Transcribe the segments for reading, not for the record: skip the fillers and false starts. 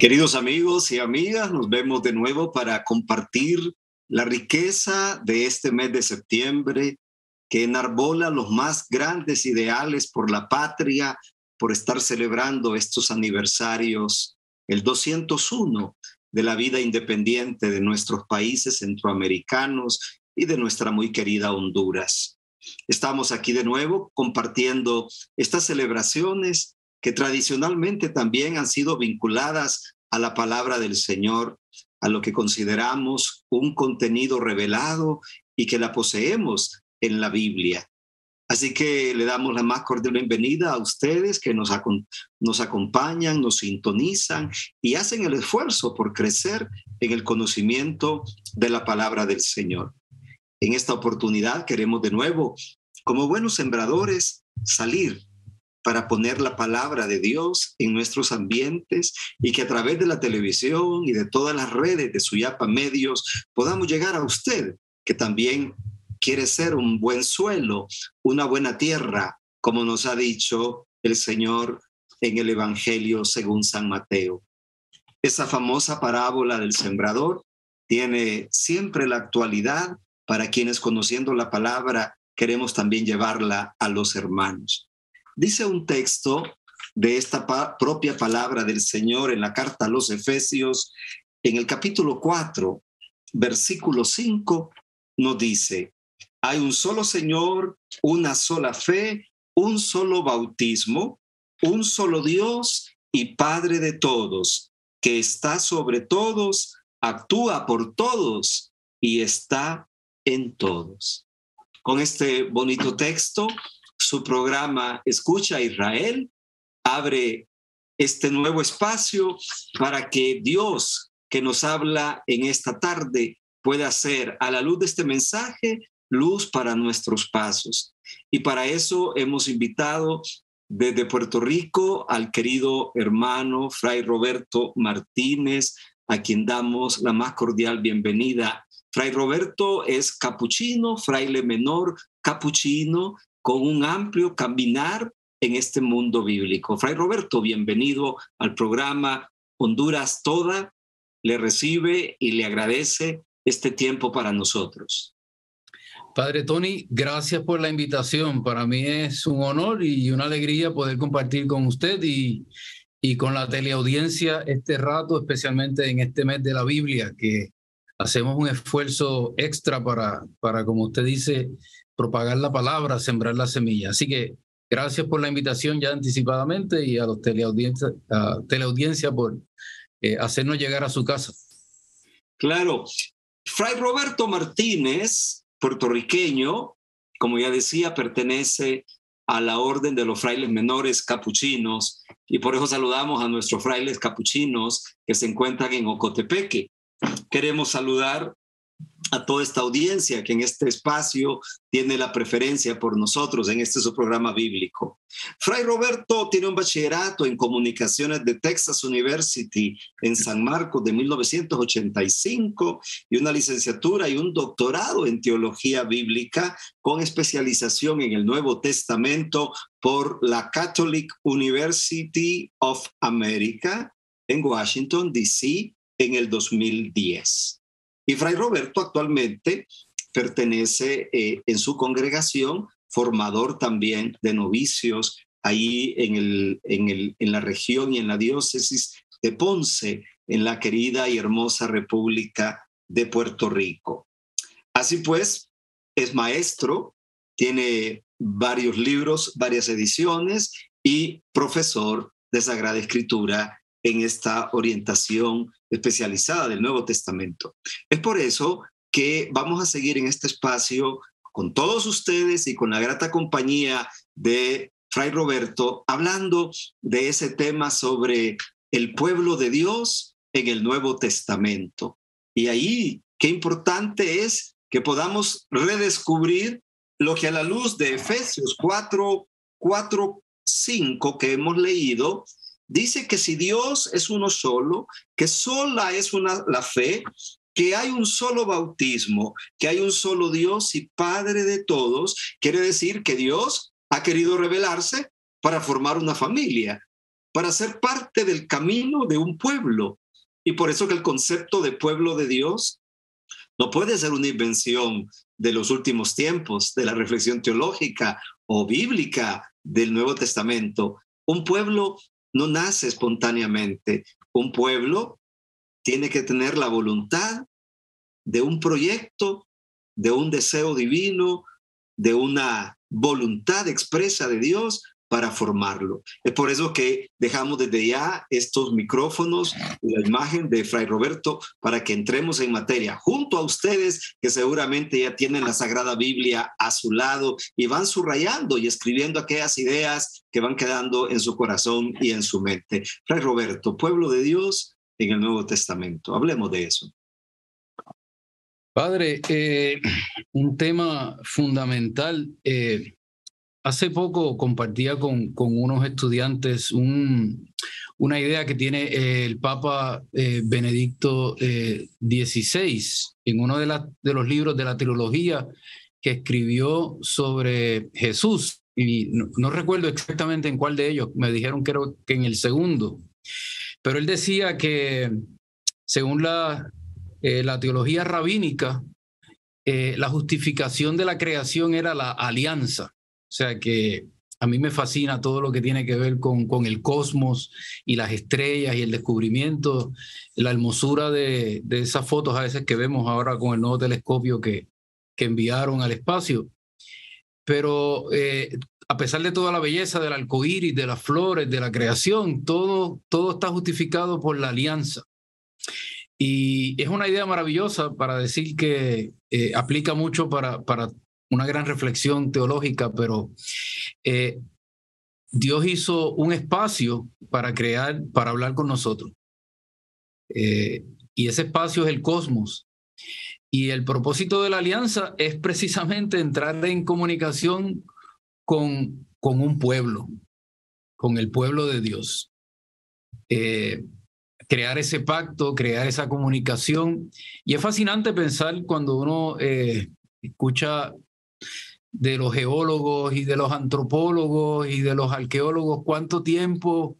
Queridos amigos y amigas, nos vemos de nuevo para compartir la riqueza de este mes de septiembre que enarbola los más grandes ideales por la patria, por estar celebrando estos aniversarios, el 201 de la vida independiente de nuestros países centroamericanos y de nuestra muy querida Honduras. Estamos aquí de nuevo compartiendo estas celebraciones que tradicionalmente también han sido vinculadas a la palabra del Señor, a lo que consideramos un contenido revelado y que la poseemos en la Biblia. Así que le damos la más cordial bienvenida a ustedes que nos acompañan, nos sintonizan y hacen el esfuerzo por crecer en el conocimiento de la palabra del Señor. En esta oportunidad queremos de nuevo, como buenos sembradores, salir para poner la palabra de Dios en nuestros ambientes y que a través de la televisión y de todas las redes de Suyapa Medios podamos llegar a usted, que también quiere ser un buen suelo, una buena tierra, como nos ha dicho el Señor en el Evangelio según San Mateo. Esa famosa parábola del sembrador tiene siempre la actualidad para quienes, conociendo la palabra, queremos también llevarla a los hermanos. Dice un texto de esta propia palabra del Señor en la carta a los Efesios, en el capítulo 4, versículo 5, nos dice: hay un solo Señor, una sola fe, un solo bautismo, un solo Dios y Padre de todos, que está sobre todos, actúa por todos y está en todos. Con este bonito texto, su programa Escucha Israel abre este nuevo espacio para que Dios, que nos habla en esta tarde, pueda ser, a la luz de este mensaje, luz para nuestros pasos. Y para eso hemos invitado desde Puerto Rico al querido hermano Fray Roberto Martínez, a quien damos la más cordial bienvenida. Fray Roberto es capuchino, fraile menor capuchino, con un amplio caminar en este mundo bíblico. Fray Roberto, bienvenido al programa Honduras Toda. Le recibe y le agradece este tiempo para nosotros. Padre Tony, gracias por la invitación. Para mí es un honor y una alegría poder compartir con usted y con la teleaudiencia este rato, especialmente en este mes de la Biblia, que hacemos un esfuerzo extra para, como usted dice, propagar la palabra, sembrar la semilla. Así que gracias por la invitación ya anticipadamente y a los teleaudiencia por hacernos llegar a su casa. Claro. Fray Roberto Martínez, puertorriqueño, como ya decía, pertenece a la orden de los frailes menores capuchinos y por eso saludamos a nuestros frailes capuchinos que se encuentran en Ocotepeque. Queremos saludar a toda esta audiencia que en este espacio tiene la preferencia por nosotros en este su programa bíblico. Fray Roberto tiene un bachillerato en comunicaciones de Texas University en San Marcos de 1985 y una licenciatura y un doctorado en teología bíblica con especialización en el Nuevo Testamento por la Catholic University of America en Washington, D.C. en el 2010. Y Fray Roberto actualmente pertenece en su congregación, formador también de novicios ahí en la región y en la diócesis de Ponce, en la querida y hermosa República de Puerto Rico. Así pues, es maestro, tiene varios libros, varias ediciones y profesor de Sagrada Escritura en esta orientación especializada del Nuevo Testamento. Es por eso que vamos a seguir en este espacio con todos ustedes y con la grata compañía de Fray Roberto, hablando de ese tema sobre el pueblo de Dios en el Nuevo Testamento. Y ahí, qué importante es que podamos redescubrir lo que a la luz de Efesios 4:5 que hemos leído, dice que si Dios es uno solo, que sola es la fe, que hay un solo bautismo, que hay un solo Dios y Padre de todos, quiere decir que Dios ha querido revelarse para formar una familia. para ser parte del camino de un pueblo. Y por eso que el concepto de pueblo de Dios no puede ser una invención de los últimos tiempos, de la reflexión teológica o bíblica del Nuevo Testamento. Un pueblo no nace espontáneamente. Un pueblo tiene que tener la voluntad de un proyecto, de un deseo divino, de una voluntad expresa de Dios para formarlo. Es por eso que dejamos desde ya estos micrófonos y la imagen de Fray Roberto para que entremos en materia junto a ustedes que seguramente ya tienen la Sagrada Biblia a su lado y van subrayando y escribiendo aquellas ideas que van quedando en su corazón y en su mente. Fray Roberto, pueblo de Dios en el Nuevo Testamento. Hablemos de eso. Padre, un tema fundamental. Hace poco compartía con unos estudiantes una idea que tiene el Papa Benedicto XVI en uno de los libros de la trilogía que escribió sobre Jesús. Y no recuerdo exactamente en cuál de ellos, me dijeron creo que en el segundo. Pero él decía que según la teología rabínica, la justificación de la creación era la alianza. O sea que a mí me fascina todo lo que tiene que ver con el cosmos y las estrellas y el descubrimiento, la hermosura de esas fotos a veces que vemos ahora con el nuevo telescopio que enviaron al espacio. Pero a pesar de toda la belleza del arco iris, de las flores, de la creación, todo está justificado por la alianza. Y es una idea maravillosa para decir que aplica mucho para una gran reflexión teológica, pero Dios hizo un espacio para hablar con nosotros. Y ese espacio es el cosmos. Y el propósito de la alianza es precisamente entrar en comunicación con un pueblo, con el pueblo de Dios. Crear ese pacto, crear esa comunicación. Y es fascinante pensar cuando uno escucha de los geólogos y de los antropólogos y de los arqueólogos cuánto tiempo,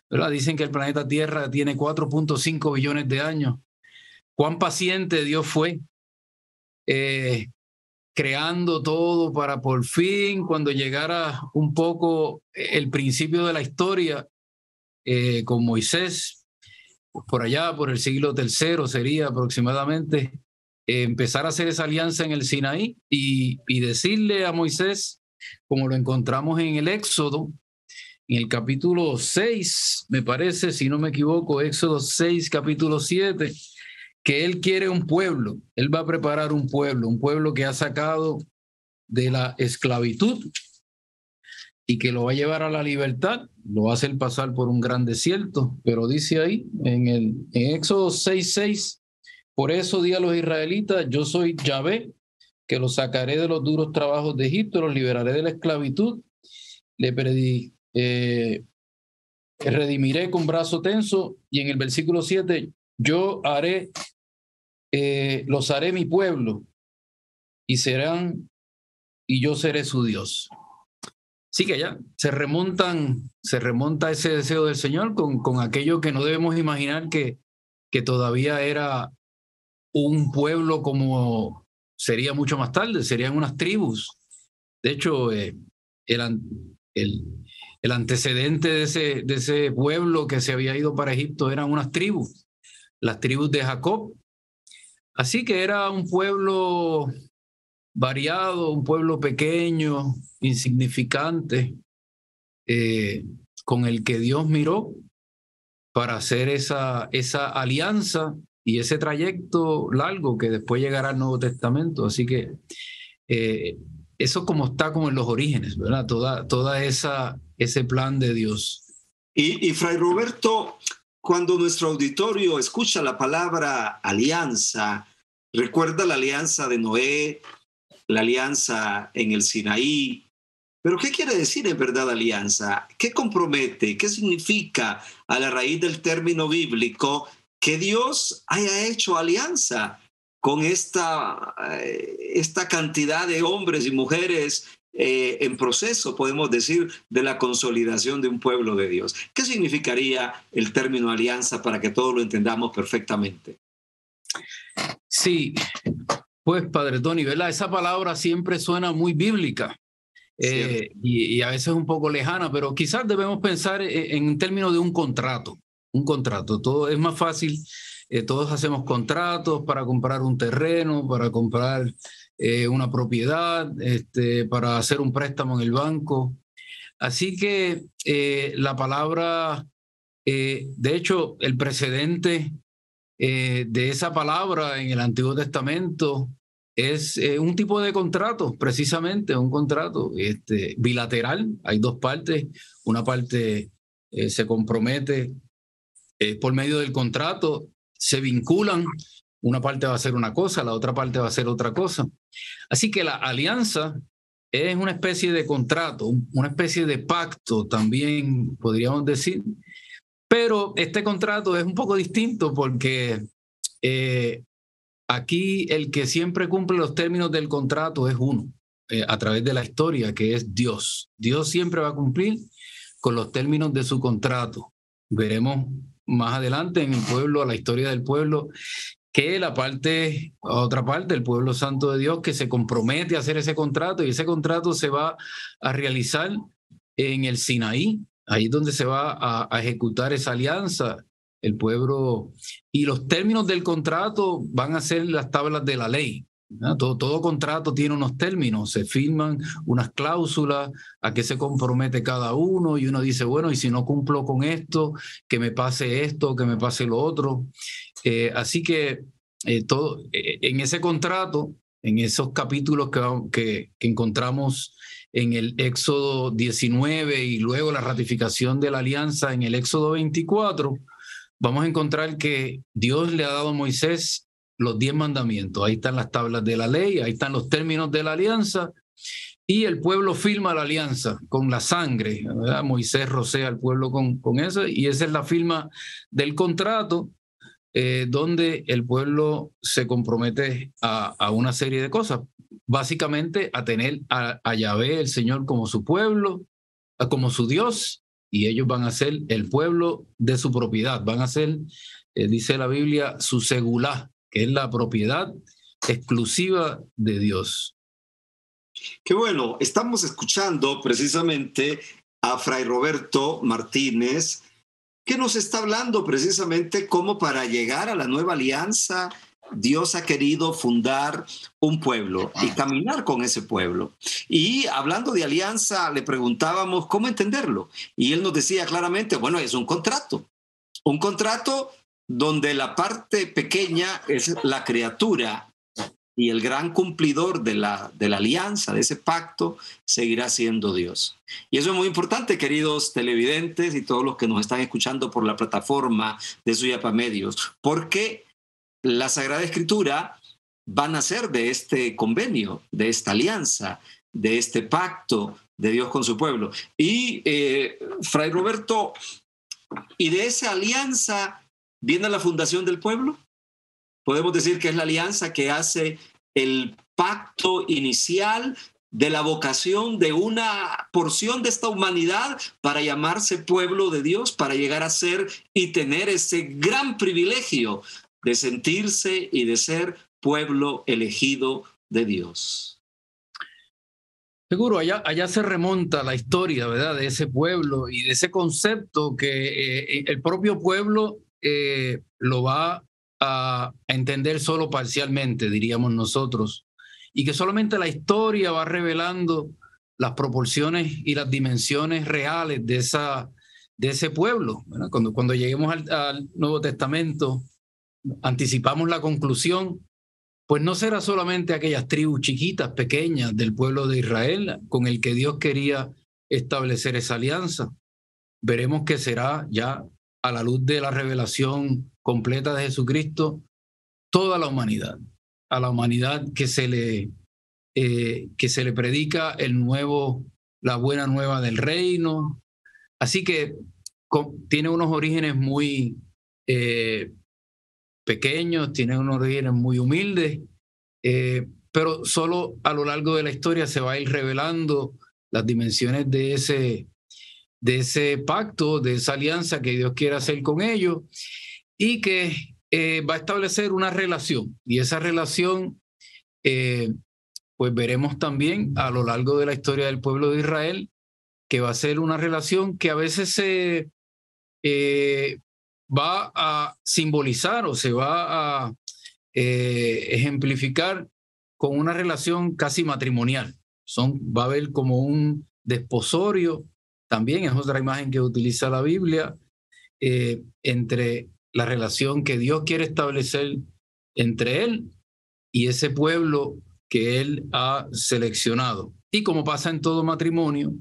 ¿verdad? Dicen que el planeta Tierra tiene 4.5 billones de años. Cuán paciente Dios fue creando todo para por fin, cuando llegara un poco el principio de la historia con Moisés, por allá, por el siglo III sería aproximadamente, empezar a hacer esa alianza en el Sinaí y decirle a Moisés, como lo encontramos en el Éxodo, en el capítulo 6, me parece, si no me equivoco, Éxodo 6, capítulo 7, que él quiere un pueblo, él va a preparar un pueblo que ha sacado de la esclavitud y que lo va a llevar a la libertad, lo va a hacer pasar por un gran desierto, pero dice ahí en Éxodo 6:6, por eso di a los israelitas, yo soy Yahvé, que los sacaré de los duros trabajos de Egipto, los liberaré de la esclavitud, redimiré con brazo tenso, y en el versículo 7, los haré mi pueblo, y yo seré su Dios. Sí que ya se remonta ese deseo del Señor con aquello que no debemos imaginar que todavía era un pueblo como sería mucho más tarde, serían unas tribus. De hecho, el antecedente de ese pueblo que se había ido para Egipto eran unas tribus, las tribus de Jacob. Así que era un pueblo variado, un pueblo pequeño, insignificante, con el que Dios miró para hacer esa alianza y ese trayecto largo que después llegará al Nuevo Testamento. Así que eso como está como en los orígenes, ¿verdad? Toda ese plan de Dios. Y Fray Roberto, cuando nuestro auditorio escucha la palabra alianza, recuerda la alianza de Noé, la alianza en el Sinaí. Pero ¿qué quiere decir en verdad alianza? ¿Qué compromete? ¿Qué significa a la raíz del término bíblico que Dios haya hecho alianza con esta cantidad de hombres y mujeres en proceso, podemos decir, de la consolidación de un pueblo de Dios. ¿Qué significaría el término alianza para que todos lo entendamos perfectamente? Sí, pues Padre Tony, ¿verdad? Esa palabra siempre suena muy bíblica. Y a veces un poco lejana, pero quizás debemos pensar en términos de un contrato. Un contrato, todo es más fácil. Todos hacemos contratos para comprar un terreno, para comprar una propiedad, para hacer un préstamo en el banco. Así que la palabra, de hecho, el precedente de esa palabra en el Antiguo Testamento es un tipo de contrato, precisamente un contrato bilateral. Hay dos partes. Una parte se compromete por medio del contrato, se vinculan. Una parte va a hacer una cosa, la otra parte va a hacer otra cosa. Así que la alianza es una especie de contrato, una especie de pacto también, podríamos decir. Pero este contrato es un poco distinto porque aquí el que siempre cumple los términos del contrato es uno, a través de la historia, que es Dios. Dios siempre va a cumplir con los términos de su contrato. Veremos más adelante en el pueblo, la historia del pueblo, que otra parte, el pueblo santo de Dios, que se compromete a hacer ese contrato, y ese contrato se va a realizar en el Sinaí. Ahí es donde se va a ejecutar esa alianza, el pueblo, y los términos del contrato van a ser las tablas de la ley. Todo contrato tiene unos términos, se firman unas cláusulas a qué se compromete cada uno, y uno dice, bueno, y si no cumplo con esto, que me pase esto, que me pase lo otro. Así que en ese contrato, en esos capítulos que encontramos en el Éxodo 19 y luego la ratificación de la alianza en el Éxodo 24, vamos a encontrar que Dios le ha dado a Moisés los 10 mandamientos. Ahí están las tablas de la ley, ahí están los términos de la alianza, y el pueblo firma la alianza con la sangre, ¿verdad? Moisés rocea al pueblo con eso, y esa es la firma del contrato, donde el pueblo se compromete a una serie de cosas. Básicamente a tener a Yahvé, el Señor, como su pueblo, como su Dios, y ellos van a ser el pueblo de su propiedad, van a ser, dice la Biblia, su segulá, que es la propiedad exclusiva de Dios. Qué bueno, estamos escuchando precisamente a Fray Roberto Martínez, que nos está hablando precisamente cómo para llegar a la nueva alianza Dios ha querido fundar un pueblo y caminar con ese pueblo. Y hablando de alianza, le preguntábamos cómo entenderlo. Y él nos decía claramente, bueno, es un contrato donde la parte pequeña es la criatura y el gran cumplidor de la alianza, de ese pacto, seguirá siendo Dios. Y eso es muy importante, queridos televidentes y todos los que nos están escuchando por la plataforma de Suyapa Medios, porque la Sagrada Escritura va a nacer de este convenio, de esta alianza, de este pacto de Dios con su pueblo. Y, Fray Roberto, ¿y de esa alianza viene la fundación del pueblo? Podemos decir que es la alianza que hace el pacto inicial de la vocación de una porción de esta humanidad para llamarse pueblo de Dios, para llegar a ser y tener ese gran privilegio de sentirse y de ser pueblo elegido de Dios. Seguro, allá se remonta la historia, ¿verdad?, de ese pueblo y de ese concepto que el propio pueblo lo va a entender solo parcialmente, diríamos nosotros, y que solamente la historia va revelando las proporciones y las dimensiones reales de ese pueblo, ¿verdad? Cuando lleguemos al Nuevo Testamento, anticipamos la conclusión, pues no será solamente aquellas tribus chiquitas, pequeñas del pueblo de Israel con el que Dios quería establecer esa alianza. Veremos que será ya, a la luz de la revelación completa de Jesucristo, toda la humanidad, a la humanidad que se le predica la buena nueva del reino. Así que tiene unos orígenes muy pequeños, tiene unos orígenes muy humildes, pero solo a lo largo de la historia se va a ir revelando las dimensiones de ese pacto, de esa alianza que Dios quiere hacer con ellos, y que va a establecer una relación. Y esa relación, pues veremos también a lo largo de la historia del pueblo de Israel, que va a ser una relación que a veces se va a simbolizar o se va a ejemplificar con una relación casi matrimonial. Va a haber como un desposorio, también es otra imagen que utiliza la Biblia, entre la relación que Dios quiere establecer entre Él y ese pueblo que Él ha seleccionado. Y como pasa en todo matrimonio,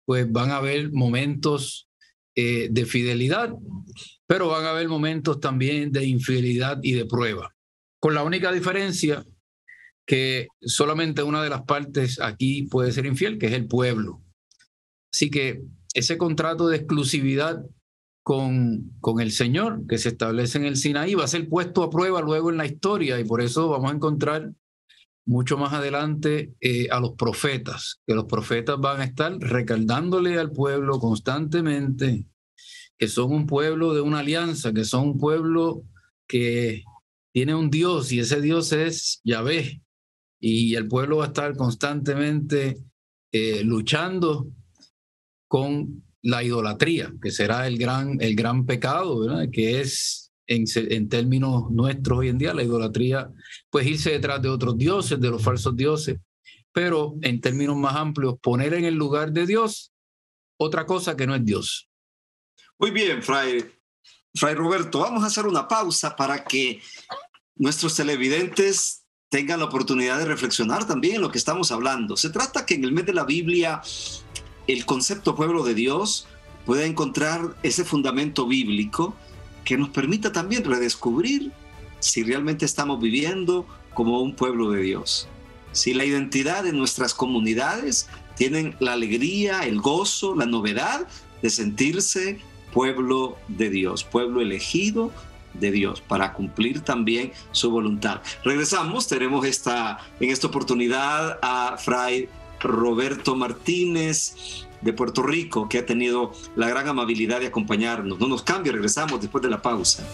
pues van a haber momentos de fidelidad, pero van a haber momentos también de infidelidad y de prueba. Con la única diferencia que solamente una de las partes aquí puede ser infiel, que es el pueblo. Así que ese contrato de exclusividad con el Señor que se establece en el Sinaí va a ser puesto a prueba luego en la historia, y por eso vamos a encontrar mucho más adelante a los profetas, que los profetas van a estar recordándole al pueblo constantemente que son un pueblo de una alianza, que son un pueblo que tiene un Dios, y ese Dios es Yahvé, y el pueblo va a estar constantemente luchando con la idolatría, que será el gran pecado, ¿verdad? Que es, en términos nuestros hoy en día, la idolatría, pues irse detrás de otros dioses, de los falsos dioses, pero en términos más amplios, poner en el lugar de Dios otra cosa que no es Dios. Muy bien, Fray Roberto, vamos a hacer una pausa para que nuestros televidentes tengan la oportunidad de reflexionar también en lo que estamos hablando. Se trata que en el mes de la Biblia el concepto pueblo de Dios pueda encontrar ese fundamento bíblico que nos permita también redescubrir si realmente estamos viviendo como un pueblo de Dios. Si la identidad de nuestras comunidades tienen la alegría, el gozo, la novedad de sentirse pueblo de Dios, pueblo elegido de Dios para cumplir también su voluntad. Regresamos, tenemos en esta oportunidad a Fray Roberto Martínez de Puerto Rico, que ha tenido la gran amabilidad de acompañarnos. No nos cambie, regresamos después de la pausa.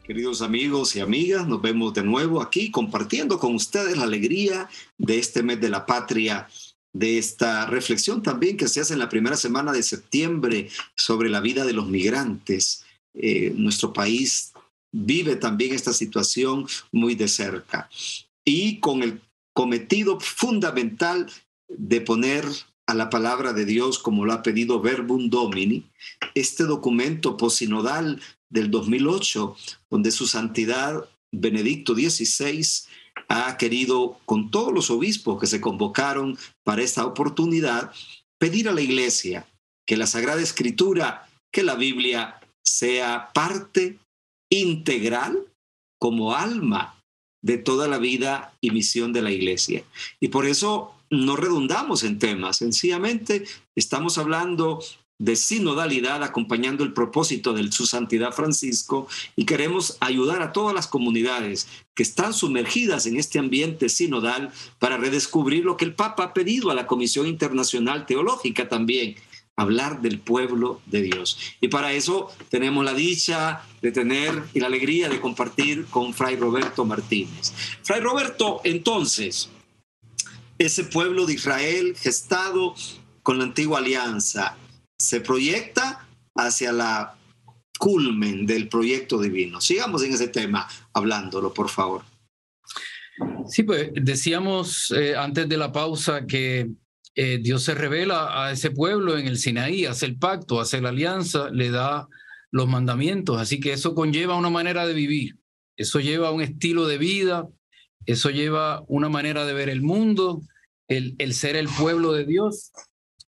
Queridos amigos y amigas, nos vemos de nuevo aquí compartiendo con ustedes la alegría de este mes de la patria, de esta reflexión también que se hace en la primera semana de septiembre sobre la vida de los migrantes. Nuestro país vive también esta situación muy de cerca y con el cometido fundamental de poner a la palabra de Dios, como lo ha pedido Verbum Domini, este documento posinodal del 2008, donde su santidad Benedicto XVI ha querido, con todos los obispos que se convocaron para esta oportunidad, pedir a la Iglesia que la Sagrada Escritura, que la Biblia, sea parte integral como alma de toda la vida y misión de la Iglesia. Y por eso no redundamos en temas, sencillamente estamos hablando de sinodalidad, acompañando el propósito de su santidad Francisco, y queremos ayudar a todas las comunidades que están sumergidas en este ambiente sinodal para redescubrir lo que el Papa ha pedido a la Comisión Internacional Teológica también, hablar del pueblo de Dios. Y para eso tenemos la dicha de tener y la alegría de compartir con Fray Roberto Martínez. Fray Roberto, entonces, ese pueblo de Israel gestado con la antigua alianza se proyecta hacia la culmen del proyecto divino. Sigamos en ese tema hablándolo, por favor. Sí, pues decíamos antes de la pausa que Dios se revela a ese pueblo en el Sinaí, hace el pacto, hace la alianza, le da los mandamientos. Así que eso conlleva una manera de vivir, eso lleva un estilo de vida, eso lleva una manera de ver el mundo, el ser el pueblo de Dios,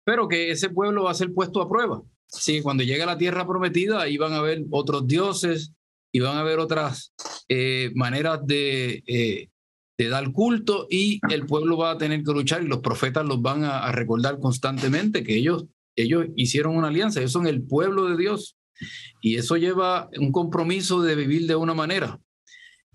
pero que ese pueblo va a ser puesto a prueba. Así que cuando llegue a la tierra prometida, ahí van a haber otros dioses y van a haber otras maneras de te da el culto y el pueblo va a tener que luchar y los profetas los van a recordar constantemente que ellos hicieron una alianza, ellos son el pueblo de Dios y eso lleva un compromiso de vivir de una manera.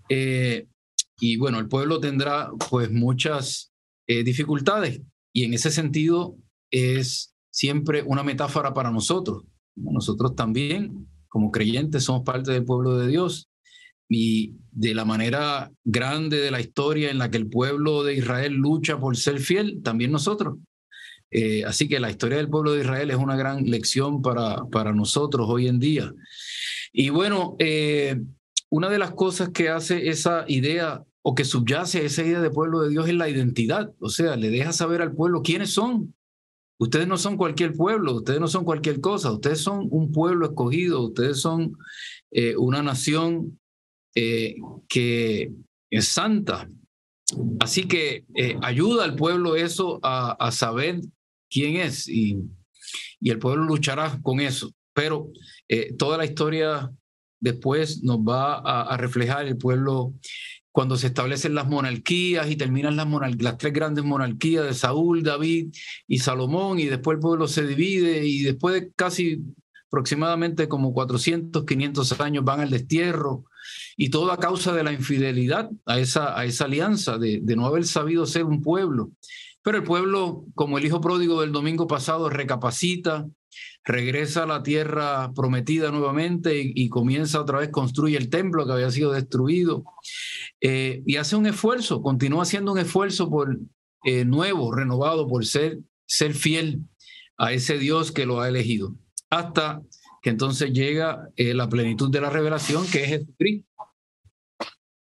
Y bueno, el pueblo tendrá pues muchas dificultades y en ese sentido es siempre una metáfora para nosotros. Nosotros también, como creyentes, somos parte del pueblo de Dios. Y de la manera grande de la historia en la que el pueblo de Israel lucha por ser fiel, también nosotros. Así que la historia del pueblo de Israel es una gran lección para nosotros hoy en día. Y bueno, una de las cosas que hace esa idea o que subyace a esa idea de pueblo de Dios es la identidad. O sea, le deja saber al pueblo quiénes son. Ustedes no son cualquier pueblo, ustedes no son cualquier cosa, ustedes son un pueblo escogido, ustedes son una nación que es santa. Así que ayuda al pueblo eso a saber quién es y el pueblo luchará con eso. Pero toda la historia después nos va a reflejar el pueblo cuando se establecen las monarquías y terminan las tres grandes monarquías de Saúl, David y Salomón, y después el pueblo se divide y después de casi aproximadamente como 400, 500 años van al destierro y todo a causa de la infidelidad a esa alianza, de no haber sabido ser un pueblo. Pero el pueblo, como el hijo pródigo del domingo pasado, recapacita, regresa a la tierra prometida nuevamente y comienza otra vez, construye el templo que había sido destruido y hace un esfuerzo, continúa haciendo un esfuerzo por nuevo, renovado, por ser fiel a ese Dios que lo ha elegido. Hasta que entonces llega la plenitud de la revelación, que es Jesucristo.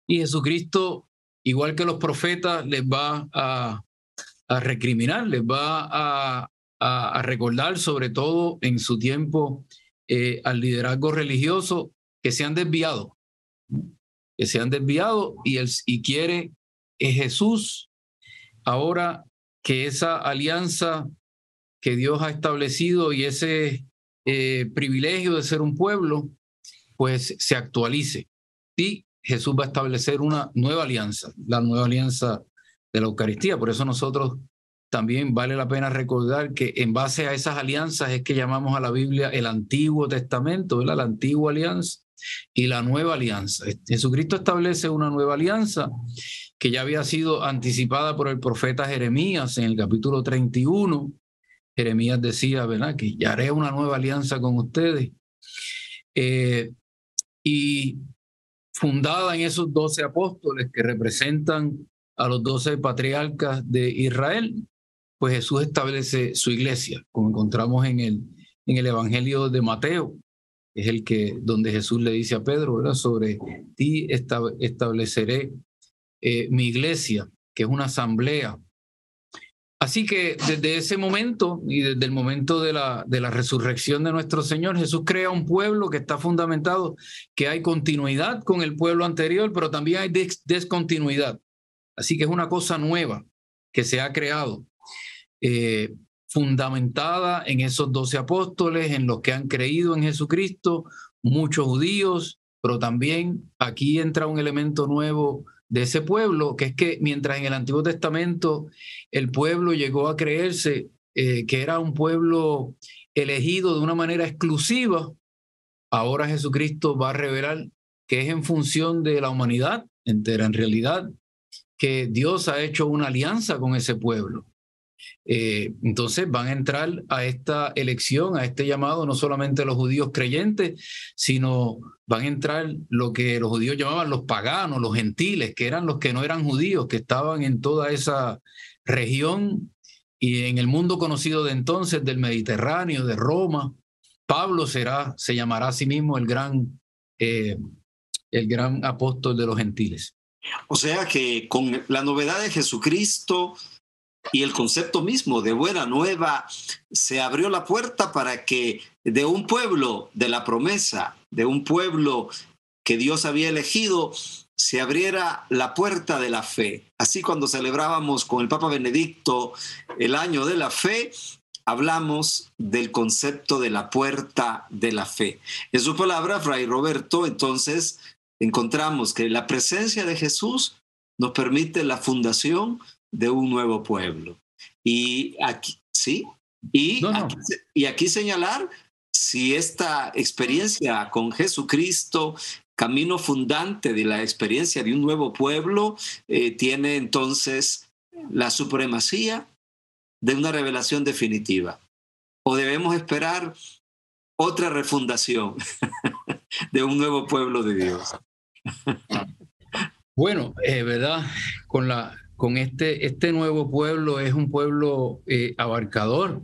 Y Jesucristo, igual que los profetas, les va a recriminar, les va a recordar, sobre todo en su tiempo, al liderazgo religioso, que se han desviado. Y quiere Jesús ahora que esa alianza que Dios ha establecido y ese privilegio de ser un pueblo, pues se actualice. Y Jesús va a establecer una nueva alianza, la nueva alianza de la Eucaristía. Por eso nosotros también vale la pena recordar que en base a esas alianzas es que llamamos a la Biblia el Antiguo Testamento, ¿verdad? La antigua alianza y la nueva alianza. Jesucristo establece una nueva alianza que ya había sido anticipada por el profeta Jeremías en el capítulo 31. Jeremías decía, ¿verdad?, que ya haré una nueva alianza con ustedes. Y fundada en esos 12 apóstoles que representan a los 12 patriarcas de Israel, pues Jesús establece su iglesia, como encontramos en el Evangelio de Mateo, es donde Jesús le dice a Pedro, ¿verdad?, sobre ti estableceré mi iglesia, que es una asamblea. Así que desde ese momento y desde el momento de la resurrección de nuestro Señor, Jesús crea un pueblo que está fundamentado, que hay continuidad con el pueblo anterior, pero también hay descontinuidad. Así que es una cosa nueva que se ha creado, fundamentada en esos 12 apóstoles, en los que han creído en Jesucristo, muchos judíos, pero también aquí entra un elemento nuevo de ese pueblo, que es que mientras en el Antiguo Testamento el pueblo llegó a creerse que era un pueblo elegido de una manera exclusiva, ahora Jesucristo va a revelar que es en función de la humanidad entera, en realidad, que Dios ha hecho una alianza con ese pueblo. Entonces van a entrar a esta elección, a este llamado, no solamente los judíos creyentes, sino van a entrar lo que los judíos llamaban los paganos, los gentiles, que eran los que no eran judíos, que estaban en toda esa región y en el mundo conocido de entonces, del Mediterráneo, de Roma. Pablo se llamará a sí mismo el gran apóstol de los gentiles. O sea que con la novedad de Jesucristo y el concepto mismo de buena nueva, se abrió la puerta para que de un pueblo de la promesa, de un pueblo que Dios había elegido, se abriera la puerta de la fe. Así, cuando celebrábamos con el Papa Benedicto el año de la fe, hablamos del concepto de la puerta de la fe. En su palabra, Fray Roberto, entonces encontramos que la presencia de Jesús nos permite la fundación de un nuevo pueblo. Y aquí, ¿sí? Y aquí señalar si esta experiencia con Jesucristo, camino fundante de la experiencia de un nuevo pueblo, tiene entonces la supremacía de una revelación definitiva. O debemos esperar otra refundación de un nuevo pueblo de Dios. Bueno, ¿verdad? Con este nuevo pueblo es un pueblo abarcador,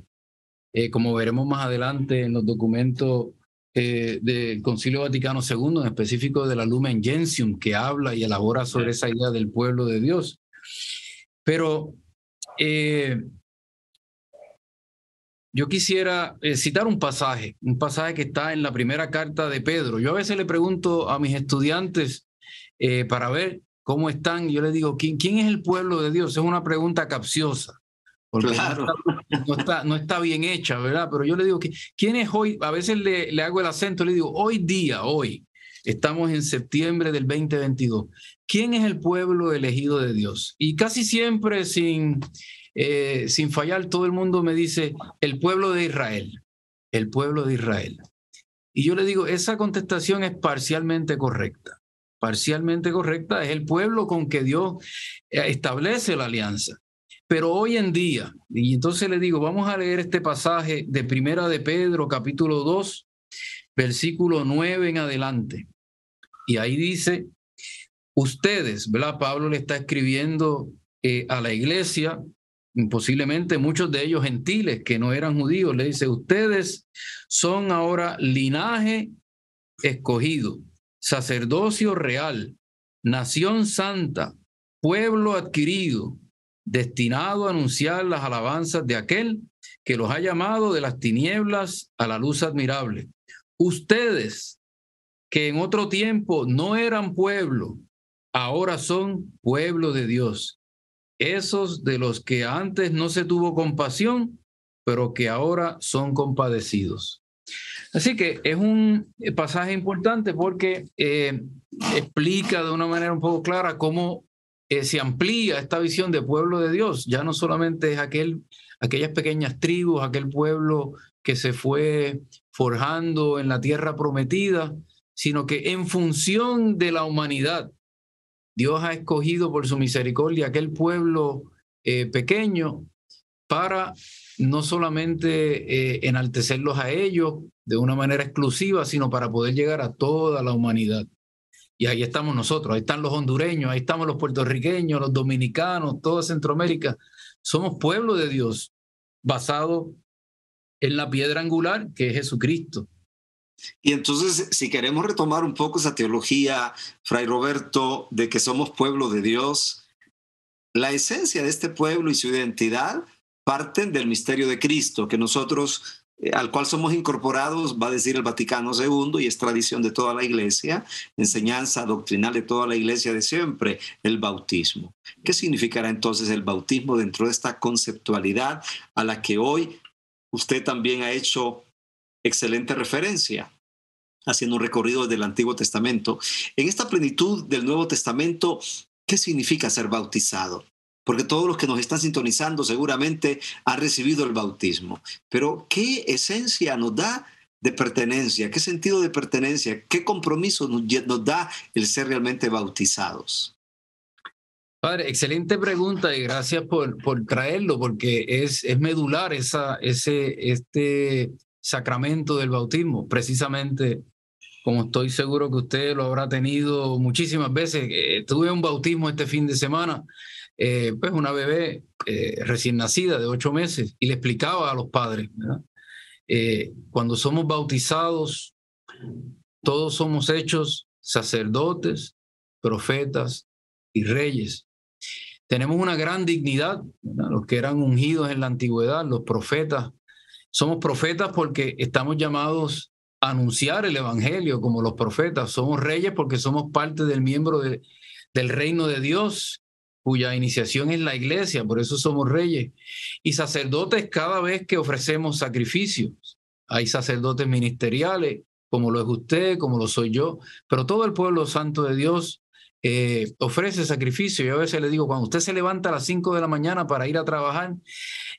como veremos más adelante en los documentos del Concilio Vaticano II, en específico de la Lumen Gentium, que habla y elabora sobre esa idea del pueblo de Dios. Pero yo quisiera citar un pasaje que está en la primera carta de Pedro. Yo a veces le pregunto a mis estudiantes para ver cómo están. Yo les digo, ¿quién es el pueblo de Dios? Es una pregunta capciosa, porque claro, no está bien hecha, ¿verdad? Pero yo le digo, ¿quién es hoy? A veces le hago el acento, le digo, hoy, estamos en septiembre del 2022. ¿Quién es el pueblo elegido de Dios? Y casi siempre sin fallar, todo el mundo me dice, el pueblo de Israel, el pueblo de Israel. Y yo le digo, esa contestación es parcialmente correcta. Parcialmente correcta, es el pueblo con que Dios establece la alianza. Pero hoy en día, y entonces le digo, vamos a leer este pasaje de Primera de Pedro, capítulo 2, versículo 9 en adelante. Y ahí dice, ustedes, ¿verdad? Pablo le está escribiendo a la iglesia, posiblemente muchos de ellos gentiles que no eran judíos, le dice, ustedes son ahora linaje escogido, sacerdocio real, nación santa, pueblo adquirido, destinado a anunciar las alabanzas de aquel que los ha llamado de las tinieblas a la luz admirable. Ustedes, que en otro tiempo no eran pueblo, ahora son pueblo de Dios. Esos de los que antes no se tuvo compasión, pero que ahora son compadecidos. Así que es un pasaje importante porque explica de una manera un poco clara cómo se amplía esta visión de pueblo de Dios. Ya no solamente es aquellas pequeñas tribus, aquel pueblo que se fue forjando en la tierra prometida, sino que en función de la humanidad, Dios ha escogido por su misericordia aquel pueblo pequeño para no solamente enaltecerlos a ellos de una manera exclusiva, sino para poder llegar a toda la humanidad. Y ahí estamos nosotros, ahí están los hondureños, ahí estamos los puertorriqueños, los dominicanos, toda Centroamérica. Somos pueblo de Dios, basado en la piedra angular que es Jesucristo. Y entonces, si queremos retomar un poco esa teología, Fray Roberto, de que somos pueblo de Dios, la esencia de este pueblo y su identidad parten del misterio de Cristo, que nosotros, al cual somos incorporados, va a decir el Vaticano II, y es tradición de toda la Iglesia, enseñanza doctrinal de toda la Iglesia de siempre, el bautismo. ¿Qué significará entonces el bautismo dentro de esta conceptualidad a la que hoy usted también ha hecho excelente referencia, haciendo un recorrido del Antiguo Testamento? En esta plenitud del Nuevo Testamento, ¿qué significa ser bautizado? Porque todos los que nos están sintonizando seguramente han recibido el bautismo. Pero ¿qué esencia nos da de pertenencia? ¿Qué sentido de pertenencia? ¿Qué compromiso nos da el ser realmente bautizados? Padre, excelente pregunta y gracias por traerlo, porque es medular este sacramento del bautismo. Precisamente, como estoy seguro que usted lo habrá tenido muchísimas veces, tuve un bautismo este fin de semana, pues una bebé recién nacida de 8 meses, y le explicaba a los padres, ¿verdad? Cuando somos bautizados, todos somos hechos sacerdotes, profetas y reyes. Tenemos una gran dignidad, ¿verdad? Los que eran ungidos en la antigüedad, los profetas. Somos profetas porque estamos llamados a anunciar el evangelio como los profetas. Somos reyes porque somos parte del miembro del reino de Dios, cuya iniciación es la iglesia, por eso somos reyes. Y sacerdotes cada vez que ofrecemos sacrificios. Hay sacerdotes ministeriales, como lo es usted, como lo soy yo, pero todo el pueblo santo de Dios ofrece sacrificio. Yo a veces le digo, cuando usted se levanta a las 5 de la mañana para ir a trabajar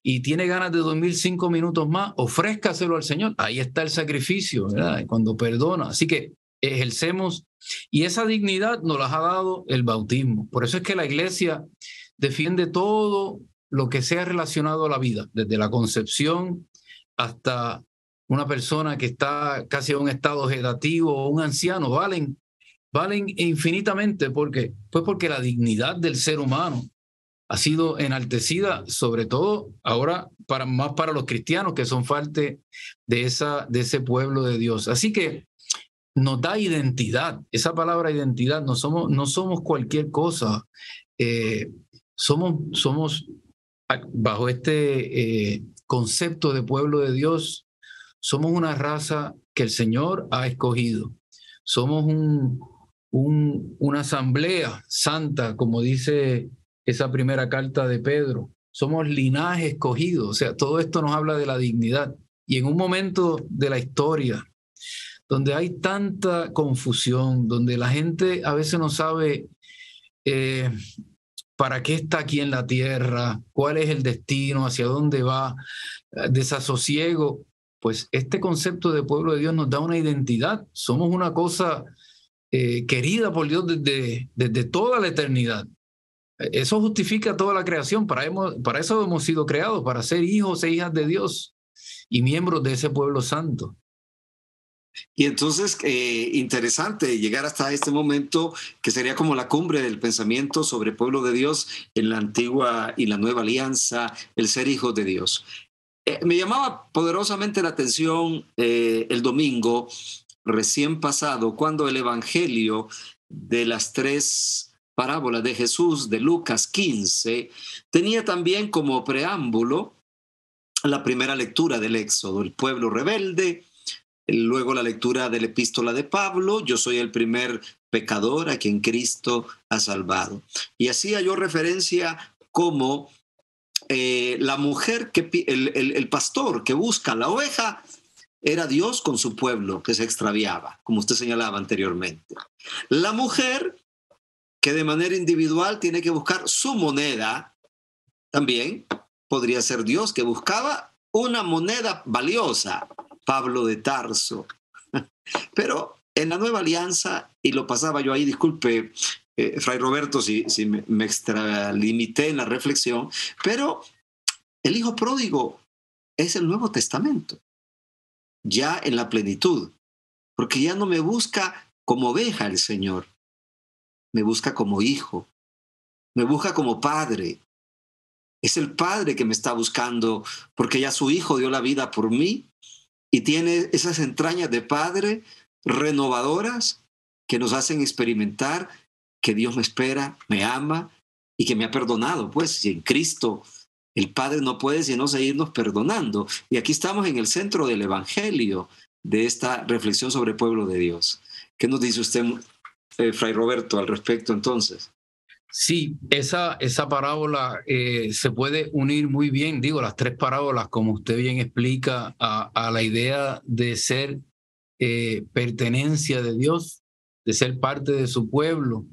y tiene ganas de dormir 5 minutos más, ofrézcaselo al Señor. Ahí está el sacrificio, ¿verdad? Cuando perdona. Así que ejercemos, y esa dignidad nos la ha dado el bautismo. Por eso es que la iglesia defiende todo lo que sea relacionado a la vida, desde la concepción hasta una persona que está casi en un estado vegetativo o un anciano, valen infinitamente. ¿Por qué? Pues porque la dignidad del ser humano ha sido enaltecida, sobre todo ahora más para los cristianos que son parte de ese pueblo de Dios. Así que nos da identidad. Esa palabra identidad, no somos cualquier cosa. Somos bajo este concepto de pueblo de Dios, somos una raza que el Señor ha escogido. Somos una asamblea santa, como dice esa primera carta de Pedro. Somos linaje escogido. O sea, todo esto nos habla de la dignidad. Y en un momento de la historia donde hay tanta confusión, donde la gente a veces no sabe para qué está aquí en la tierra, cuál es el destino, hacia dónde va, desasosiego, pues este concepto de pueblo de Dios nos da una identidad. Somos una cosa querida por Dios desde toda la eternidad. Eso justifica toda la creación. Para eso hemos sido creados, para ser hijos e hijas de Dios y miembros de ese pueblo santo. Y entonces, interesante llegar hasta este momento, que sería como la cumbre del pensamiento sobre pueblo de Dios en la antigua y la nueva alianza, el ser hijos de Dios. Me llamaba poderosamente la atención el domingo recién pasado, cuando el evangelio de las 3 parábolas de Jesús de Lucas 15 tenía también como preámbulo la primera lectura del Éxodo, el pueblo rebelde. Luego la lectura de la epístola de Pablo, yo soy el primer pecador a quien Cristo ha salvado. Y hacía yo referencia como la mujer, el pastor que busca la oveja, era Dios con su pueblo que se extraviaba, como usted señalaba anteriormente. La mujer que de manera individual tiene que buscar su moneda, también podría ser Dios que buscaba una moneda valiosa, Pablo de Tarso. Pero en la nueva alianza, y lo pasaba yo ahí, disculpe, Fray Roberto, si me extralimité en la reflexión, pero el hijo pródigo es el Nuevo Testamento, ya en la plenitud, porque ya no me busca como oveja el Señor, me busca como hijo, me busca como padre. Es el padre que me está buscando, porque ya su hijo dio la vida por mí y tiene esas entrañas de padre renovadoras que nos hacen experimentar que Dios me espera, me ama y que me ha perdonado. Pues si en Cristo el Padre no puede sino seguirnos perdonando. Y aquí estamos en el centro del Evangelio, de esta reflexión sobre el pueblo de Dios. ¿Qué nos dice usted, Fray Roberto, al respecto entonces? Sí, esa parábola se puede unir muy bien, digo, las 3 parábolas, como usted bien explica, a la idea de ser pertenencia de Dios, de ser parte de su pueblo.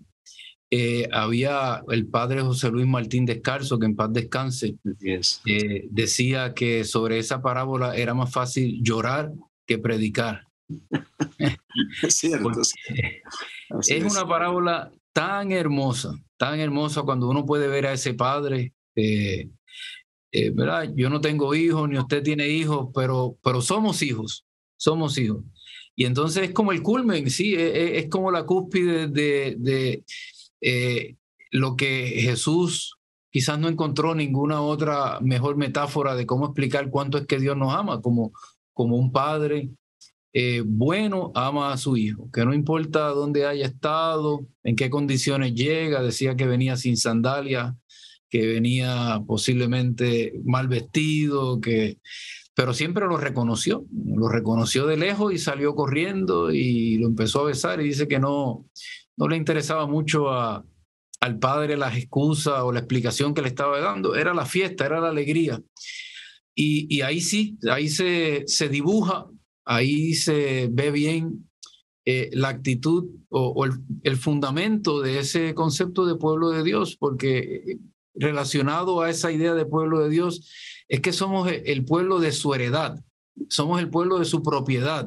Había el padre José Luis Martín Descalzo, que en paz descanse, decía que sobre esa parábola era más fácil llorar que predicar. Es cierto. Es una parábola tan hermosa cuando uno puede ver a ese padre, ¿verdad? Yo no tengo hijos, ni usted tiene hijos, pero somos hijos. Y entonces es como el culmen, sí, es como la cúspide de lo que Jesús quizás no encontró ninguna otra mejor metáfora de cómo explicar cuánto es que Dios nos ama, como un padre bueno ama a su hijo, que no importa dónde haya estado, en qué condiciones llega. Decía que venía sin sandalias, que venía posiblemente mal vestido, pero siempre lo reconoció de lejos y salió corriendo y lo empezó a besar, y dice que no le interesaba mucho al padre las excusas o la explicación que le estaba dando. Era la fiesta, era la alegría. Y ahí sí, ahí se dibuja, ahí se ve bien la actitud o el fundamento de ese concepto de pueblo de Dios, porque relacionado a esa idea de pueblo de Dios es que somos el pueblo de su heredad, somos el pueblo de su propiedad.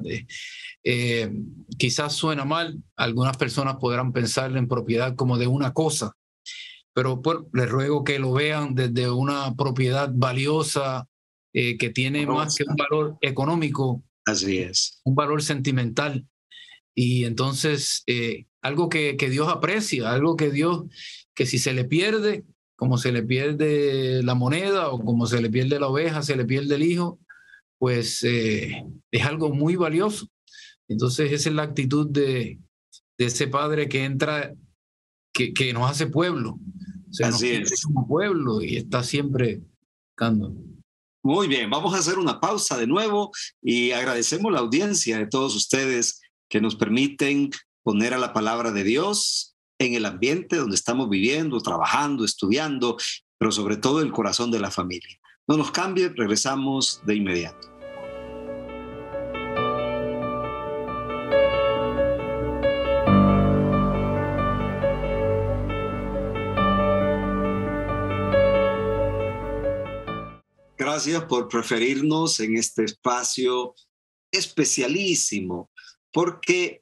Quizás suena mal, algunas personas podrán pensar en propiedad como de una cosa, pero les ruego que lo vean desde una propiedad valiosa que tiene más que un valor económico. Así es. Un valor sentimental. Y entonces algo que Dios aprecia, algo que si se le pierde, como se le pierde la moneda o como se le pierde la oveja, se le pierde el hijo, pues es algo muy valioso. Entonces esa es la actitud de ese padre que entra, que nos hace pueblo. O sea, Así nos es. como pueblo y está siempre buscando. Muy bien, vamos a hacer una pausa de nuevo y agradecemos la audiencia de todos ustedes que nos permiten poner a la palabra de Dios en el ambiente donde estamos viviendo, trabajando, estudiando, pero sobre todo el corazón de la familia. No nos cambie, regresamos de inmediato. Gracias por preferirnos en este espacio especialísimo, porque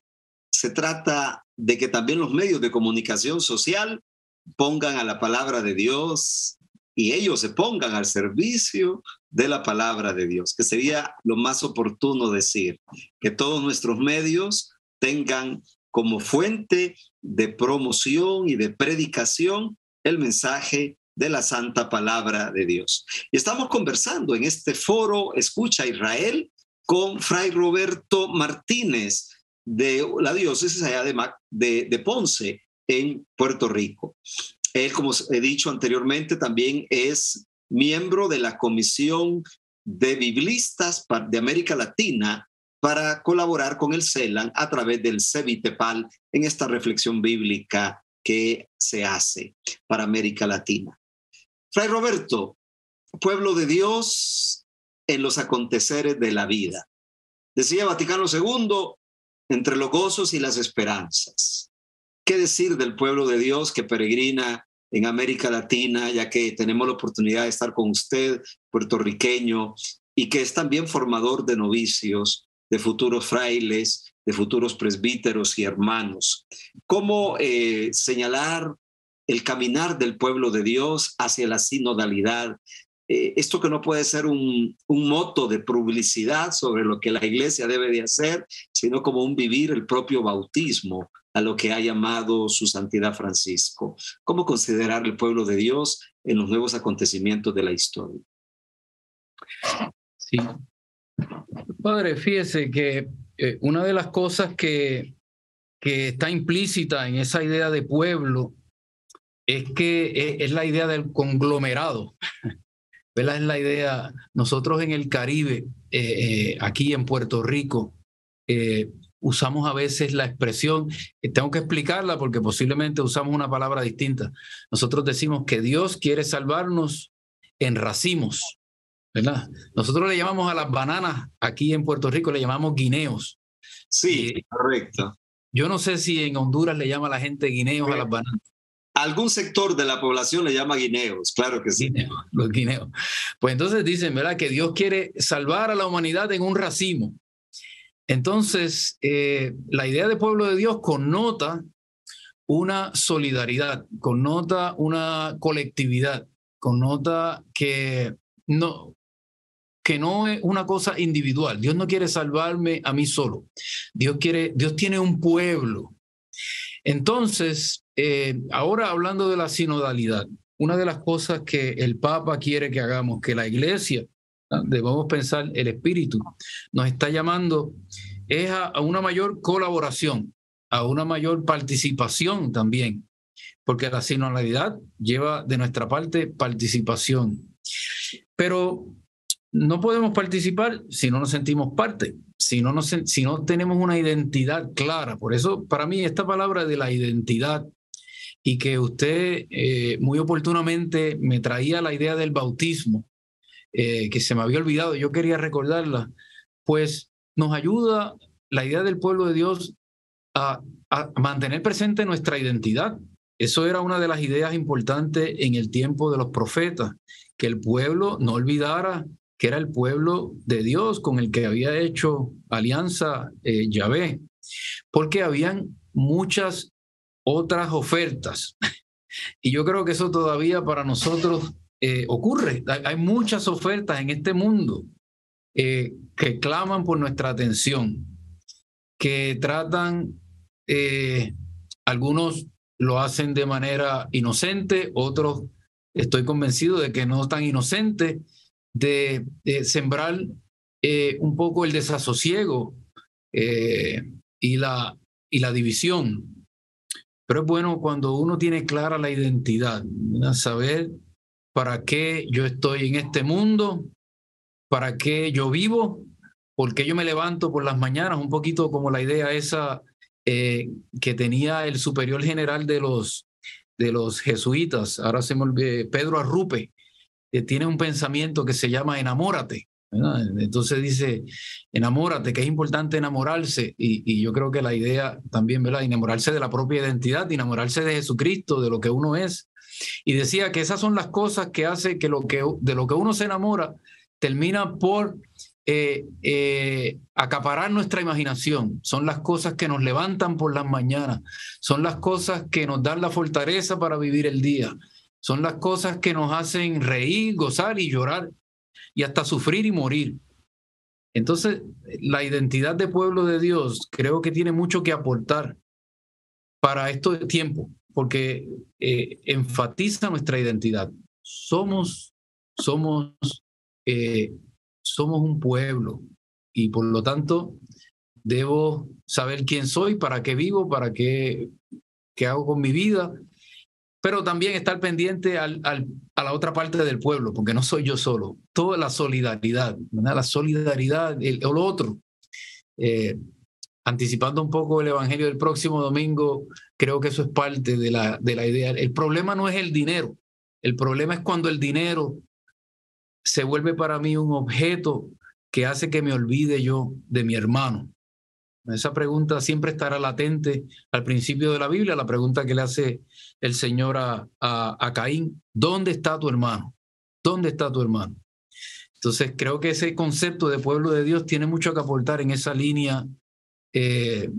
se trata de que también los medios de comunicación social pongan a la palabra de Dios y ellos se pongan al servicio de la palabra de Dios, que sería lo más oportuno decir, que todos nuestros medios tengan como fuente de promoción y de predicación el mensaje de la santa palabra de Dios. Y estamos conversando en este foro Escucha Israel con Fray Roberto Martínez de la diócesis allá de Ponce, en Puerto Rico. Él, como he dicho anteriormente, también es miembro de la Comisión de Biblistas de América Latina para colaborar con el CELAN a través del CEBITEPAL en esta reflexión bíblica que se hace para América Latina. Fray Roberto, pueblo de Dios en los aconteceres de la vida. Decía Vaticano II, entre los gozos y las esperanzas. ¿Qué decir del pueblo de Dios que peregrina en América Latina, ya que tenemos la oportunidad de estar con usted, puertorriqueño, y que es también formador de novicios, de futuros frailes, de futuros presbíteros y hermanos? ¿Cómo señalar el caminar del pueblo de Dios hacia la sinodalidad? Esto que no puede ser un moto de publicidad sobre lo que la iglesia debe de hacer, sino como un vivir el propio bautismo a lo que ha llamado su santidad Francisco. ¿Cómo considerar el pueblo de Dios en los nuevos acontecimientos de la historia? Sí. Padre, fíjese que una de las cosas que está implícita en esa idea de pueblo es que es la idea del conglomerado. ¿Verdad? Es la idea, nosotros en el Caribe, aquí en Puerto Rico, usamos a veces la expresión, tengo que explicarla porque posiblemente usamos una palabra distinta. Nosotros decimos que Dios quiere salvarnos en racimos, ¿verdad? Nosotros le llamamos a las bananas, aquí en Puerto Rico le llamamos guineos. Sí, correcto. Yo no sé si en Honduras le llama a la gente guineos a las bananas. Algún sector de la población le llama guineos, claro que sí. Guineos, los guineos. Pues entonces dicen, ¿verdad?, que Dios quiere salvar a la humanidad en un racimo. Entonces, la idea de pueblo de Dios connota una solidaridad, connota una colectividad, connota que no es una cosa individual. Dios no quiere salvarme a mí solo. Dios tiene un pueblo. Entonces, ahora hablando de la sinodalidad, una de las cosas que el Papa quiere que hagamos, que la Iglesia, debemos pensar, el Espíritu nos está llamando, es a una mayor colaboración, a una mayor participación también, porque la sinodalidad lleva de nuestra parte participación. Pero no podemos participar si no nos sentimos parte, si no tenemos una identidad clara. Por eso, para mí, esta palabra de la identidad, y que usted muy oportunamente me traía la idea del bautismo, que se me había olvidado, yo quería recordarla, pues nos ayuda la idea del pueblo de Dios a mantener presente nuestra identidad. Eso era una de las ideas importantes en el tiempo de los profetas, que el pueblo no olvidara que era el pueblo de Dios con el que había hecho alianza Yahvé, porque habían muchas otras ofertas. Y yo creo que eso todavía para nosotros ocurre. Hay muchas ofertas en este mundo que claman por nuestra atención, que tratan, algunos lo hacen de manera inocente, otros estoy convencido de que no tan inocente, de sembrar un poco el desasosiego y la división. Pero es bueno cuando uno tiene clara la identidad, ¿verdad? Saber para qué yo estoy en este mundo, para qué yo vivo, por qué yo me levanto por las mañanas, un poquito como la idea esa que tenía el superior general de los jesuitas, ahora se me olvidó, Pedro Arrupe, tiene un pensamiento que se llama enamórate, ¿verdad? Entonces dice, enamórate, que es importante enamorarse, y yo creo que la idea también, ¿verdad? Enamorarse de la propia identidad, enamorarse de Jesucristo, de lo que uno es. Y decía que esas son las cosas que hace que de lo que uno se enamora termina por acaparar nuestra imaginación. Son las cosas que nos levantan por las mañanas, son las cosas que nos dan la fortaleza para vivir el día, son las cosas que nos hacen reír, gozar y llorar y hasta sufrir y morir. Entonces, la identidad de pueblo de Dios creo que tiene mucho que aportar para este tiempo, porque enfatiza nuestra identidad. Somos un pueblo y por lo tanto debo saber quién soy, para qué vivo, para qué hago con mi vida, pero también estar pendiente a la otra parte del pueblo, porque no soy yo solo. Toda la solidaridad, ¿verdad? La solidaridad, o lo otro. Anticipando un poco el evangelio del próximo domingo, creo que eso es parte de la idea. El problema no es el dinero, el problema es cuando el dinero se vuelve para mí un objeto que hace que me olvide yo de mi hermano. Esa pregunta siempre estará latente al principio de la Biblia, la pregunta que le hace el Señor a Caín: ¿dónde está tu hermano? ¿Dónde está tu hermano? Entonces creo que ese concepto de pueblo de Dios tiene mucho que aportar en esa línea de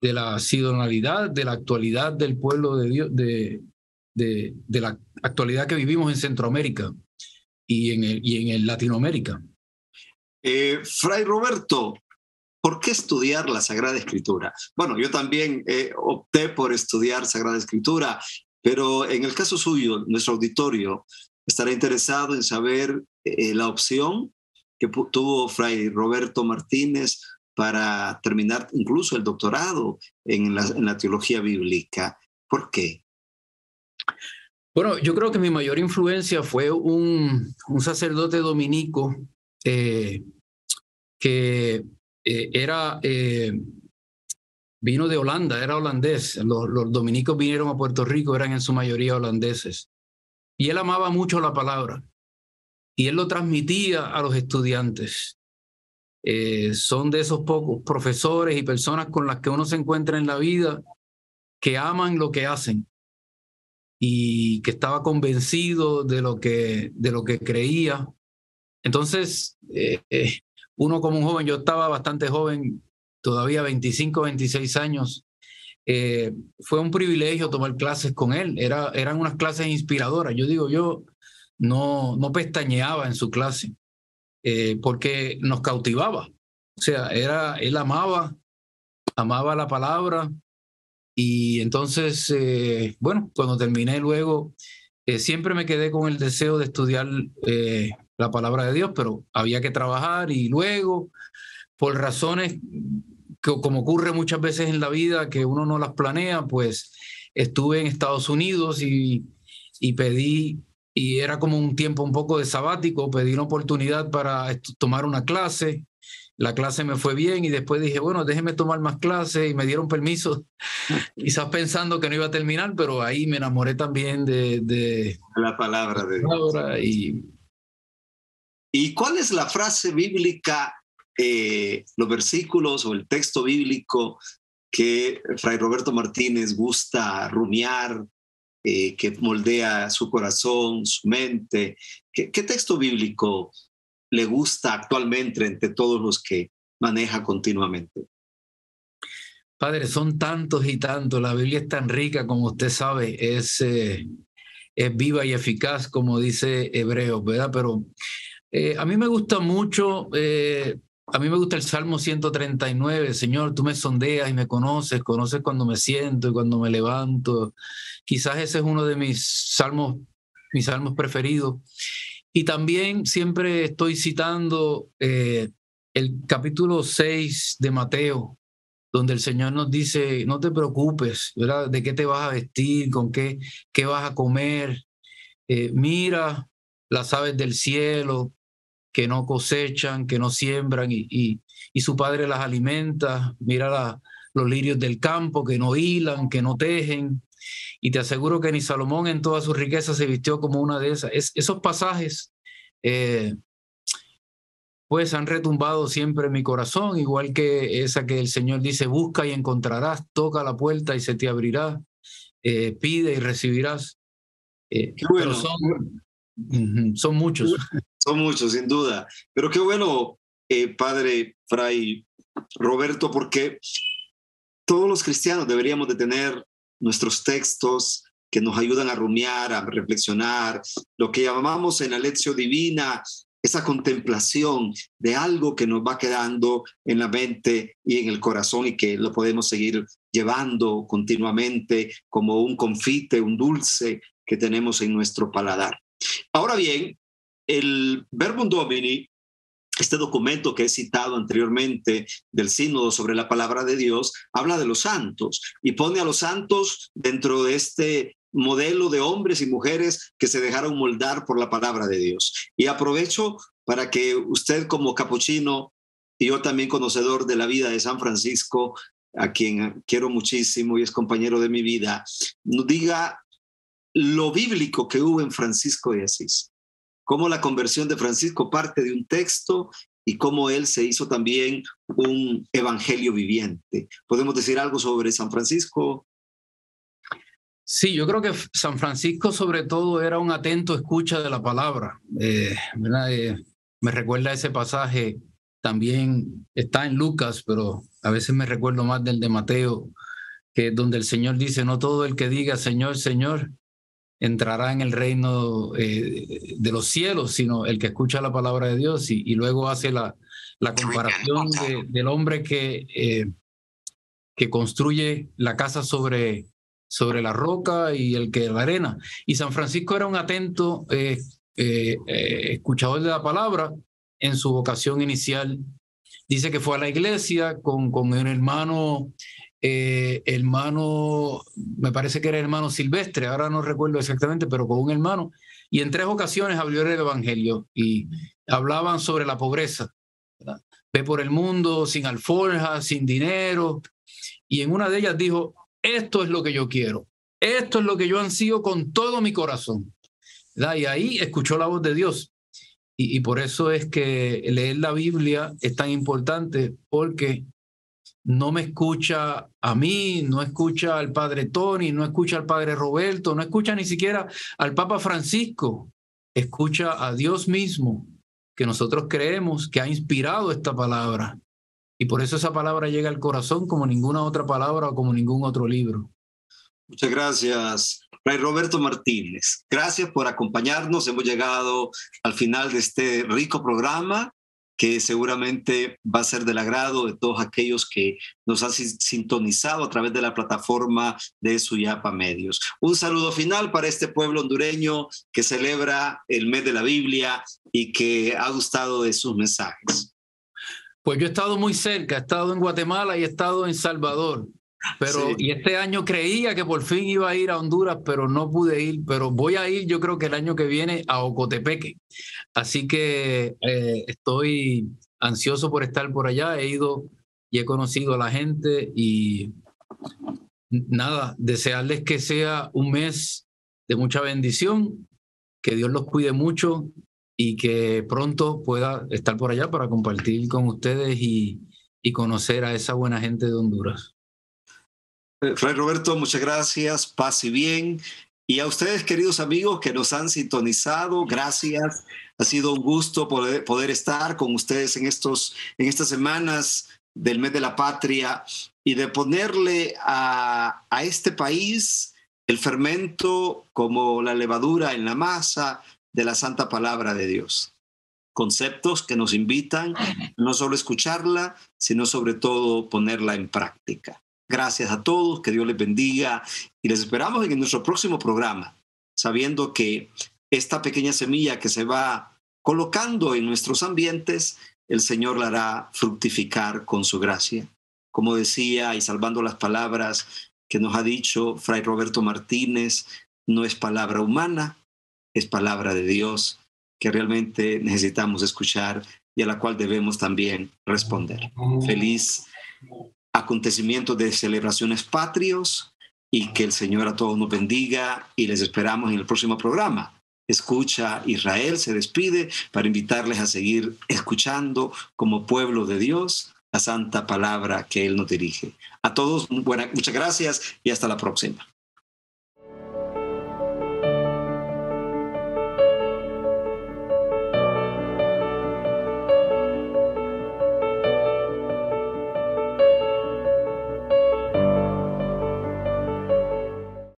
la sidonalidad, de la actualidad del pueblo de Dios, de la actualidad que vivimos en Centroamérica y en Latinoamérica. Fray Roberto, ¿por qué estudiar la Sagrada Escritura? Bueno, yo también opté por estudiar Sagrada Escritura, pero en el caso suyo, nuestro auditorio estará interesado en saber la opción que tuvo Fray Roberto Martínez para terminar incluso el doctorado en la teología bíblica. ¿Por qué? Bueno, yo creo que mi mayor influencia fue un sacerdote dominico que vino de Holanda, era holandés. Los dominicos vinieron a Puerto Rico, eran en su mayoría holandeses. Y él amaba mucho la palabra y él lo transmitía a los estudiantes. Son de esos pocos profesores y personas con las que uno se encuentra en la vida que aman lo que hacen y que estaba convencido de lo que creía. Entonces, uno como un joven, yo estaba bastante joven, todavía 25, 26 años, fue un privilegio tomar clases con él. Eran unas clases inspiradoras. Yo no pestañeaba en su clase porque nos cautivaba. O sea, él amaba la palabra. Y entonces, bueno, cuando terminé luego, siempre me quedé con el deseo de estudiar la palabra de Dios, pero había que trabajar y luego, por razones que, como ocurre muchas veces en la vida, que uno no las planea, pues estuve en Estados Unidos y pedí, y era como un tiempo un poco de sabático, pedí una oportunidad para tomar una clase. La clase me fue bien y después dije, bueno, déjeme tomar más clases, y me dieron permiso, quizás pensando que no iba a terminar, pero ahí me enamoré también de la palabra de Dios. ¿Y cuál es la frase bíblica, los versículos o el texto bíblico que Fray Roberto Martínez gusta rumiar, que moldea su corazón, su mente. ¿Qué texto bíblico le gusta actualmente entre todos los que maneja continuamente? Padre, son tantos y tantos. La Biblia es tan rica, como usted sabe, es viva y eficaz, como dice Hebreos, ¿verdad? Pero a mí me gusta mucho, a mí me gusta el Salmo 139. Señor, tú me sondeas y me conoces cuando me siento y cuando me levanto. Quizás ese es uno de mis salmos preferidos. Y también siempre estoy citando el capítulo 6 de Mateo, donde el Señor nos dice, no te preocupes, ¿verdad? ¿De qué te vas a vestir? ¿Con qué vas a comer? Mira las aves del cielo, que no cosechan, que no siembran, y su Padre las alimenta. Mira los lirios del campo, que no hilan, que no tejen. Y te aseguro que ni Salomón en toda su riqueza se vistió como una de esas. Esos pasajes pues han retumbado siempre en mi corazón, igual que esa que el Señor dice, busca y encontrarás, toca la puerta y se te abrirá, pide y recibirás. Qué bueno. Pero son muchos. Son muchos, sin duda. Pero qué bueno, Padre Fray Roberto, porque todos los cristianos deberíamos de tener nuestros textos que nos ayudan a rumiar, a reflexionar, lo que llamamos en la lección divina, esa contemplación de algo que nos va quedando en la mente y en el corazón y que lo podemos seguir llevando continuamente como un confite, un dulce que tenemos en nuestro paladar. Ahora bien, el Verbum Domini, este documento que he citado anteriormente del Sínodo sobre la palabra de Dios, habla de los santos y pone a los santos dentro de este modelo de hombres y mujeres que se dejaron moldar por la palabra de Dios. Y aprovecho para que usted, como capuchino y yo también conocedor de la vida de San Francisco, a quien quiero muchísimo y es compañero de mi vida, nos diga lo bíblico que hubo en Francisco de Asís, cómo la conversión de Francisco parte de un texto y cómo él se hizo también un evangelio viviente. ¿Podemos decir algo sobre San Francisco? Sí, yo creo que San Francisco sobre todo era un atento escucha de la palabra. Me recuerda ese pasaje, también está en Lucas, pero a veces me recuerdo más del de Mateo, que donde el Señor dice, no todo el que diga Señor, Señor, entrará en el reino de los cielos, sino el que escucha la palabra de Dios, y luego hace la comparación del hombre que construye la casa sobre la roca y el que la arena. Y San Francisco era un atento escuchador de la palabra en su vocación inicial. Dice que fue a la iglesia con un hermano, me parece que era hermano Silvestre, ahora no recuerdo exactamente, pero con un hermano, y en 3 ocasiones abrió el evangelio y hablaban sobre la pobreza, ¿verdad? Ve por el mundo sin alforjas, sin dinero, y en una de ellas dijo, esto es lo que yo quiero, esto es lo que yo ansío con todo mi corazón, ¿verdad? Y ahí escuchó la voz de Dios. Y por eso es que leer la Biblia es tan importante, porque no me escucha a mí, no escucha al padre Tony, no escucha al padre Roberto, no escucha ni siquiera al Papa Francisco, escucha a Dios mismo, que nosotros creemos que ha inspirado esta palabra. Y por eso esa palabra llega al corazón como ninguna otra palabra o como ningún otro libro. Muchas gracias, Fray Roberto Martínez. Gracias por acompañarnos. Hemos llegado al final de este rico programa que seguramente va a ser del agrado de todos aquellos que nos han sintonizado a través de la plataforma de Suyapa Medios. Un saludo final para este pueblo hondureño que celebra el mes de la Biblia y que ha gustado de sus mensajes. Pues yo he estado muy cerca, he estado en Guatemala y he estado en Salvador. Pero, sí. Y este año creía que por fin iba a ir a Honduras, pero no pude ir. Pero voy a ir, yo creo que el año que viene, a Ocotepeque. Así que estoy ansioso por estar por allá. He ido y he conocido a la gente y nada, desearles que sea un mes de mucha bendición, que Dios los cuide mucho y que pronto pueda estar por allá para compartir con ustedes y conocer a esa buena gente de Honduras. Fray Roberto, muchas gracias, paz y bien. Y a ustedes, queridos amigos que nos han sintonizado, gracias. Ha sido un gusto poder estar con ustedes en estas semanas del mes de la patria y de ponerle a este país el fermento como la levadura en la masa de la santa palabra de Dios. Conceptos que nos invitan no solo a escucharla, sino sobre todo ponerla en práctica. Gracias a todos, que Dios les bendiga y les esperamos en nuestro próximo programa, sabiendo que esta pequeña semilla que se va colocando en nuestros ambientes, el Señor la hará fructificar con su gracia. Como decía, y salvando las palabras que nos ha dicho Fray Roberto Martínez, no es palabra humana, es palabra de Dios que realmente necesitamos escuchar y a la cual debemos también responder. Feliz acontecimiento de celebraciones patrios y que el Señor a todos nos bendiga y les esperamos en el próximo programa. Escucha Israel se despide para invitarles a seguir escuchando como pueblo de Dios la santa palabra que Él nos dirige. A todos, muchas gracias y hasta la próxima.